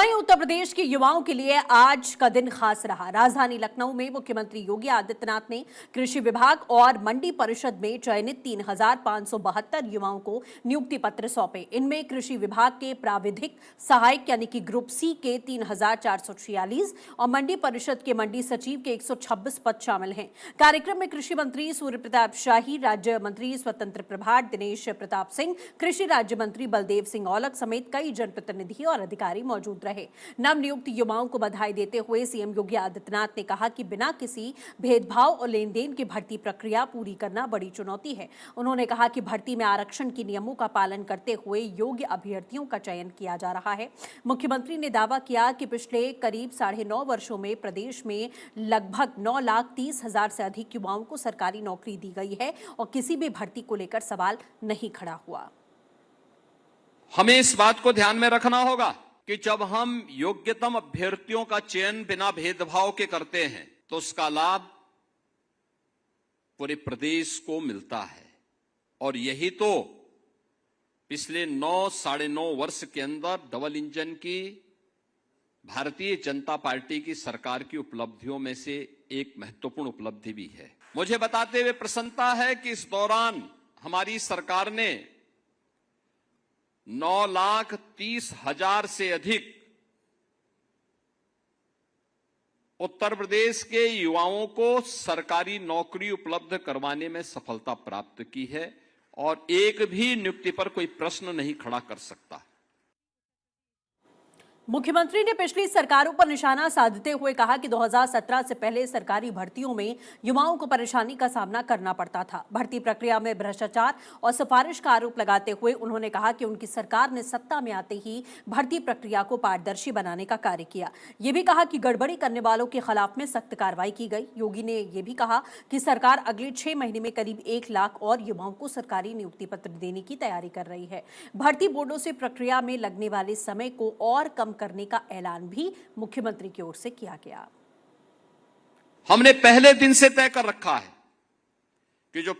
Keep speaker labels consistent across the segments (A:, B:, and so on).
A: वहीं उत्तर प्रदेश के युवाओं के लिए आज का दिन खास रहा। राजधानी लखनऊ में मुख्यमंत्री योगी आदित्यनाथ ने कृषि विभाग और मंडी परिषद में चयनित 3,572 युवाओं को नियुक्ति पत्र सौंपे। इनमें कृषि विभाग के प्राविधिक सहायक यानी कि ग्रुप सी के 3,446 और मंडी परिषद के मंडी सचिव के 126 पद शामिल हैं। कार्यक्रम में कृषि मंत्री सूर्य प्रताप शाही, राज्य मंत्री स्वतंत्र प्रभार दिनेश प्रताप सिंह, कृषि राज्य मंत्री बलदेव सिंह औलख समेत कई जनप्रतिनिधि और अधिकारी मौजूद रहे। नवनियुक्त युवाओं को बधाई देते हुए सीएम योगी आदित्यनाथ ने कहा कि बिना किसी भेदभाव और लेन देन की भर्ती प्रक्रिया पूरी करना बड़ी चुनौती है। उन्होंने कहा कि भर्ती में आरक्षण के नियमों का पालन करते हुए योग्य अभ्यर्थियों का चयन किया जा रहा है। मुख्यमंत्री ने दावा किया कि पिछले करीब 9.5 वर्षों में प्रदेश में लगभग 9,30,000 से अधिक युवाओं को सरकारी नौकरी दी गई है और किसी भी भर्ती को लेकर सवाल नहीं खड़ा हुआ।
B: हमें इस बात को ध्यान में रखना होगा कि जब हम योग्यतम अभ्यर्थियों का चयन बिना भेदभाव के करते हैं तो उसका लाभ पूरे प्रदेश को मिलता है। और यही तो पिछले 9-9.5 वर्ष के अंदर डबल इंजन की भारतीय जनता पार्टी की सरकार की उपलब्धियों में से एक महत्वपूर्ण उपलब्धि भी है। मुझे बताते हुए प्रसन्नता है कि इस दौरान हमारी सरकार ने 9,30,000 से अधिक उत्तर प्रदेश के युवाओं को सरकारी नौकरी उपलब्ध करवाने में सफलता प्राप्त की है और एक भी नियुक्ति पर कोई प्रश्न नहीं खड़ा कर सकता।
A: मुख्यमंत्री ने पिछली सरकारों पर निशाना साधते हुए कहा कि 2017 से पहले सरकारी भर्तियों में युवाओं को परेशानी का सामना करना पड़ता था। भर्ती प्रक्रिया में भ्रष्टाचार और सिफारिश का आरोप लगाते हुए उन्होंने कहा कि उनकी सरकार ने सत्ता में आते ही भर्ती प्रक्रिया को पारदर्शी बनाने का कार्य किया। ये भी कहा कि गड़बड़ी करने वालों के खिलाफ में सख्त कार्रवाई की गई। योगी ने यह भी कहा कि सरकार अगले 6 महीने में करीब 1 लाख और युवाओं को सरकारी नियुक्ति पत्र देने की तैयारी कर रही है। भर्ती बोर्डों से प्रक्रिया में लगने वाले समय को और कम करने का ऐलान भी मुख्यमंत्री की ओर से किया गया।
B: हमने पहले दिन से तय कर रखा है कि जो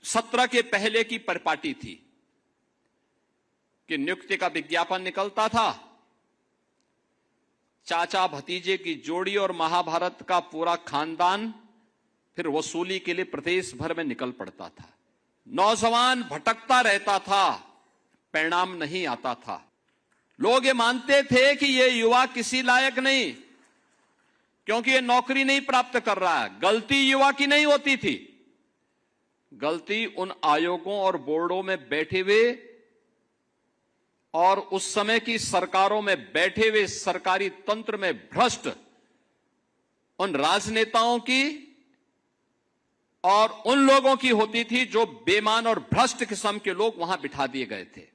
B: 17 के पहले की परिपाटी थी कि नियुक्ति का विज्ञापन निकलता था, चाचा भतीजे की जोड़ी और महाभारत का पूरा खानदान फिर वसूली के लिए प्रदेश भर में निकल पड़ता था। नौजवान भटकता रहता था, परिणाम नहीं आता था। लोग ये मानते थे कि ये युवा किसी लायक नहीं, क्योंकि ये नौकरी नहीं प्राप्त कर रहा है। गलती युवा की नहीं होती थी, गलती उन आयोगों और बोर्डों में बैठे हुए और उस समय की सरकारों में बैठे हुए सरकारी तंत्र में भ्रष्ट उन राजनेताओं की और उन लोगों की होती थी जो बेईमान और भ्रष्ट किस्म के लोग वहां बिठा दिए गए थे।